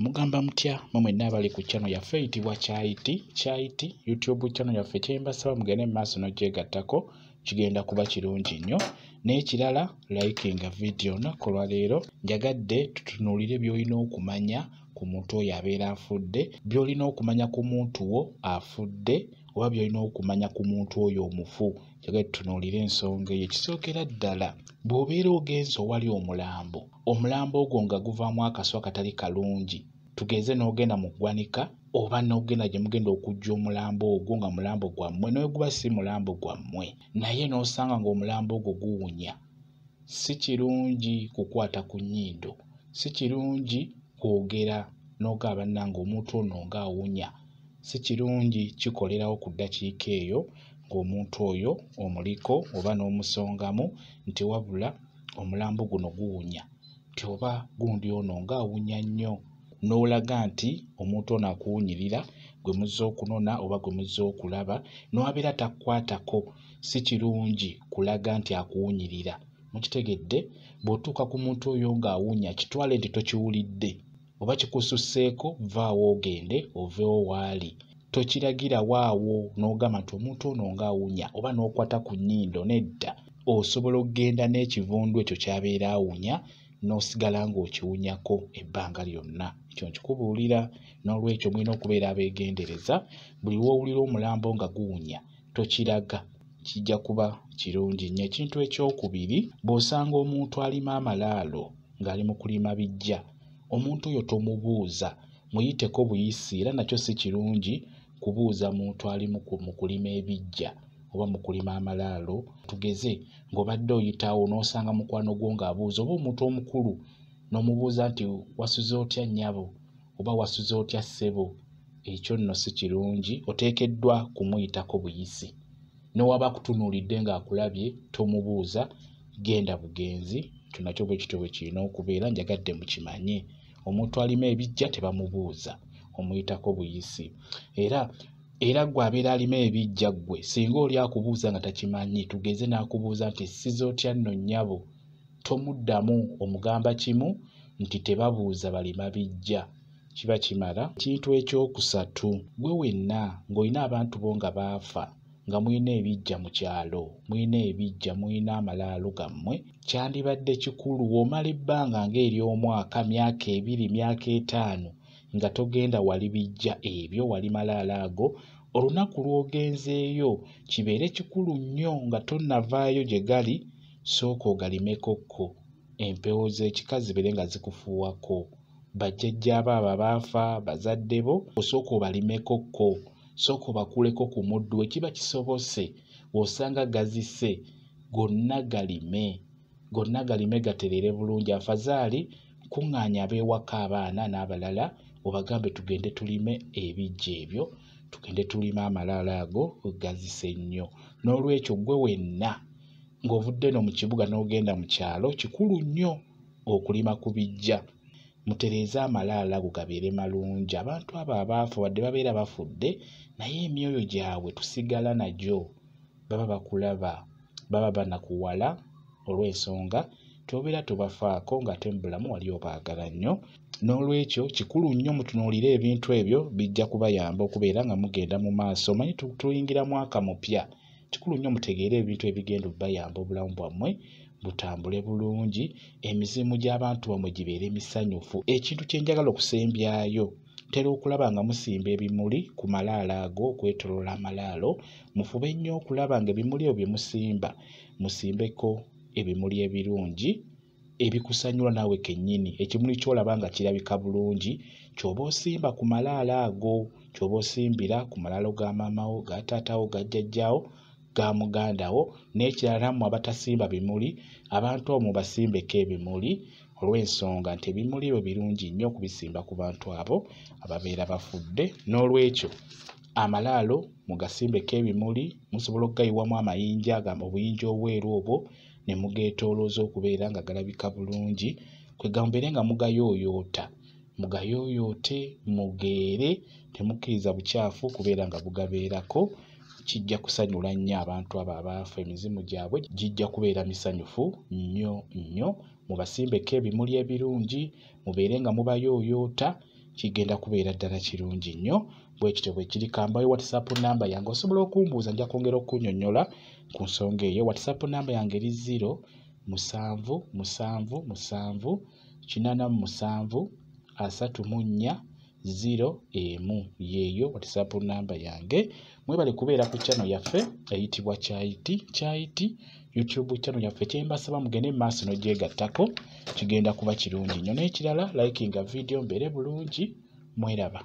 Mugamba mutya mumwe n'abali ku channel yaffe eyitibwa Kyayiti YouTube channel yaffe kyembasaba mugende mu maaso n'ogyegattako kigenda kuba kirungi nnyo. N'ekirala likinga video olunaku olwaleero njagadde tutunuulire by'olina okumanya ku muntu oyo abeera afudde, by'olina okumanya ku muntu wo afudde oba by'olina okumanya ku muntu oyo omufu. Njagadde tutunuulire ensonga eyo. Ekisookera ddala bw'obeera ogenze owali omulambo ogwo nga guvaamu akaswa katali kalungi, tugeze n'ogenda mu ggwanika oba n'ogenda gye mugenda okujja omulambo ogwo nga mulambo gwammwe, naye guba si mulambo gwammwe, naye n'osanga ng'omulambo ogwo guwunya, si kirungi kukwata ku nnyindo, si kirungi kwogera n'ogamba bannange omuntu ono ng'awunya, si kirungi kikolerawo ku ddakiika eyo ng'omuntu oyo omuliko oba n'omusongamu nti wabula omulambo guno guwunya, nti oba gundi ono ng'awunya nnyo, n'olaga nti omuntu ono akuwunyirira gwe muzze okunona oba gwe muzze okulaba n'wabeera takkwatako, si kirungi kulaga nti akuwunyirira. Mukitegedde? Bw'otuuka ku muntu oyo ng'awunya kitwale nti tokiwulidde oba kikususseeko, vaawo ogende oveewo waali. Tokiragira waawo n'ogamba nti omuntu ono ng'awunya oba n'okwata ku nnyindo, nedda. Osobola okugenda n'ekivundu ekyo ky'abeera awunya n'osigala ng'okiwunyako ebbanga lyonna. Ekyo nkikubuulira. N'olwekyo mulina okubeera abeegendereza. Buli w'owulira omulambo nga guwunya tokiraga, kijja kuba kirungi nnyo. Ekintu ekyokubiri, bw'osanga omuntu alima amalaalo ng'ali mu kulima bijja, omuntu oyo tomubuuza, muyiteko buyisi. Era nakyo si kirungi kubuuza muntu ali mu kulima ebijja oba mu kulima amalaalo. Tugeze ng'obadde oyitawo n'osanga mukwano gwo ng'abuuza, oba omuntu omukulu n'omubuuza nti wasuze otya nnyabo oba wasuze otya ssebo. Ekyo nno si kirungi, oteekeddwa kumuyitako buyisi. N'owaba akutunuulidde ng'akulabye tomubuuza, genda bugenzi. Ekyo nakyo bwe kityo bwe kirina okubeera, njagadde mukimanye. Omuntu alima ebijja tebamubuuza, omuyitako buyisi. Era gwe abeera alima ebijja ggwe singa oli akubuuza nga takimanyi, tugeze n'akubuuza nti size otya nno nnyabo, tomuddamu, omugamba kimu nti tebabuuza balima bijja. Kiba kimala. Ekintu ekyokusatu, gwe wenna ng'olina abantu bo nga baafa, nga mulina ebijja mu kyalo, mulina ebijja, mulina amalaalo gammwe, kyandibadde kikulu w'omala ebbanga ng'ery'omwaka, myaka 2, myaka 5 nga togenda wali bijja ebyo, wali malaalo ago, olunaku lw'ogenzeeyo kibeere kikulu nnyo nga tonnavaayo gye gali, sooka ogalimekokko. Empewo z'ekika zibeere nga zikufuuwako. Bajjajjaabo abo abaafa, bazadde bo, osooka obalimekokko, sooka obakuleko ku muddu ekiba kisobose. W'osanga gazise gonna galime, gaterere bulungi. Afazaali kuŋŋaanya ab'ewaka abaana n'abalala obagambe tugende tulime ebijja ebyo, tugende tulime amalaalo ago gazise nnyo. N'olwekyo gwe wenna ng'ovudde no mu kibuga n'ogenda mu kyalo, kikulu nnyo okulima ku bijja. Mutereeze amalaalo ago gabeere malungi. Abantu abo abaafa wadde babeera bafudde, naye emyoyo gyabwe tusigala nagyo, baba bakulaba, baba banakuwala olw'ensonga tobeera tobafaako ng'ate mu bulamu wali obaagala nnyo. N'olwekyo kikulu nnyo mutunuulire ebintu ebyo, bijja kubayamba okubeera nga mugenda mu maaso. Manyi tuyingira mwaka mupya, kikulu nnyo mutegeere ebintu ebigenda okubayamba obulamu bwammwe butambule bulungi, emizimu gy'abantu bammwe gibeere misanyufu. Ekintu kye njagala okusembyayo, ntera okulaba nga musimba ebimuli ku malaalo ago, okwetooloola amalaalo. Mufube nnyo okulaba nga ebimuli ebyo bye musimba, musimbeko ebimuli ebirungi ebikusanyula naawe kennyini. Ekimuli ky'olaba nga kirabika bulungi ky'oba osimba ku malaalo ago, ky'oba osimbira ku malaalo ga maamawo, ga taatawo, ga jjajjaawo, ga mugandawo. N'ekirala mmwe abatasimba bimuli, abantu abo mubasimbeko ebimuli olw'ensonga nti ebimuli ebyo birungi nnyo okubisimba ku bantu abo ababeera bafudde. N'olwekyo amalaalo mugasimbeko ebimuli, musobola okugayiwamu amayinja, obuyinja obweru obwo ne mugeetoolooza okubeera nga galabika bulungi. Kwegamba mubeere nga mugayooyoote, mugeere, temukkiriza bukyafu kubeera nga bugabeerako. Kijja kusanyula nnyo abantu abo abaafa, emizimu gyabwe gijja kubeera misanyufu nnyo nnyo. Mubasimbeko ebimuli ebirungi, mubeere nga mubayooyoota, kigenda kubeera ddala kirungi nnyo. Bwe kityo bwe kiri. Kambayo WhatsApp namba yange osobola okumbuuza, nja kwongera okunnyonnyola ku nsonga eyo. WhatsApp namba yange eri 077873401 yeeyo WhatsApp namba yange. Mwebale kubeera ku channel yaffe eyitibwa Kyayiti YouTube channel yaffe. Kyembasaba mugende maaso n'ogyegattako, kigenda kuba kirungi nnyo. N'ekirala likinga video mbeere bulungi. Mweraba.